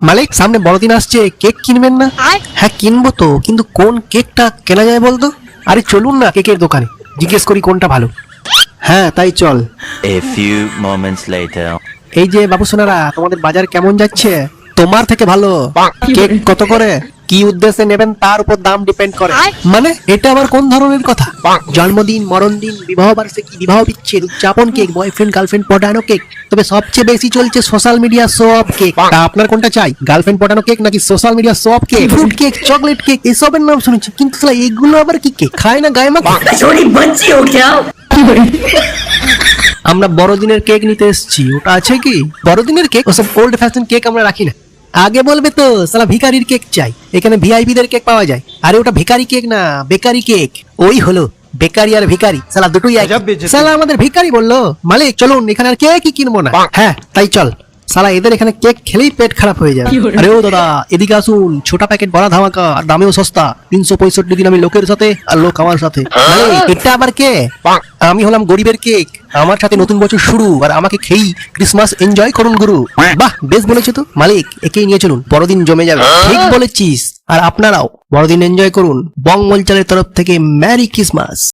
মালিক সামনে বড়দিন আসছে, কেক কিনবেন না? হ্যাঁ কিনবো তো, কিন্তু কোন কেকটা কেনা যায় বলতো? আরে চলুন না কেকের দোকানে, জিজ্ঞেস করি কোনটা ভালো। হ্যাঁ তাই চল। A few moments later. এই যে বাবু সোনারা, তোমাদের বাজার কেমন যাচ্ছে? তোমার থেকে ভালো। কেক কত করে, কি উদ্দেশ্যে নেবেন তার উপর দাম ডিপেন্ড করে। মানে এটা আবার কোন ধরনের কথা? জন্মদিন, মরণদিন, বিবাহ বার্ষিকী, বিবাহ বিচ্ছেদ, উদযাপন কেক, বয়ফ্রেন্ড গার্লফ্রেন্ড পটানো কেক, তবে সবচেয়ে বেশি চলছে social media show off cake. তা আপনার কোনটা চাই, গার্লফ্রেন্ড পটানো কেক নাকি social media show off cake? Fruit cake, chocolate cake, এসবের নাম শুনেছি, কিন্তু শালা এগুলো আবার কি কেক? খায় না গায়ে মাখে? छोटी बच्ची हो क्या? আমরা বড়দিনের কেক নিতে এসেছি, ওটা আছে কি? বড়দিনের কেক ওসব ওল্ড ফ্যাশন কেক আমরা রাখি না। আগে বলবে তো সালা ভিখারির কেক চাই, এখানে ভিআইপি দের কেক পাওয়া যায়। আরে ওটা ভিখারি কেক না, বেকারি কেক। ওই হলো বেকারি আর ভিখারি, সালা দুটোই এক। সালা আমাদের ভিখারি বললো। মালিক চলুন, এখানে আর কেকই কিনবো না। হ্যাঁ তাই চল, সালা এদের এখানে কেক খেলেই পেট খারাপ হয়ে যাবে। আরে ও দাদা এদিকে আসুন, ছোটা প্যাকেট বড়া ধামাকা, আর দামেও সস্তা। 365 দিন আমি লোকের সাথে আর লোক আমার সাথে। মালিক, এটা আবার কে? আমি হলাম গরিবের কেক, আমার সাথে নতুন বছর শুরু, আর আমাকে খেয়েই ক্রিসমাস এনজয় করুন গুরু। বাহ বেশ বলেছো তো মালিক, একেই নিয়ে চলুন, বড়দিন জমে যাবে। ঠিক বলেছিস, আর আপনারাও বড়দিন এনজয় করুন। বং মলচালের তরফ থেকে ম্যারি ক্রিসমাস।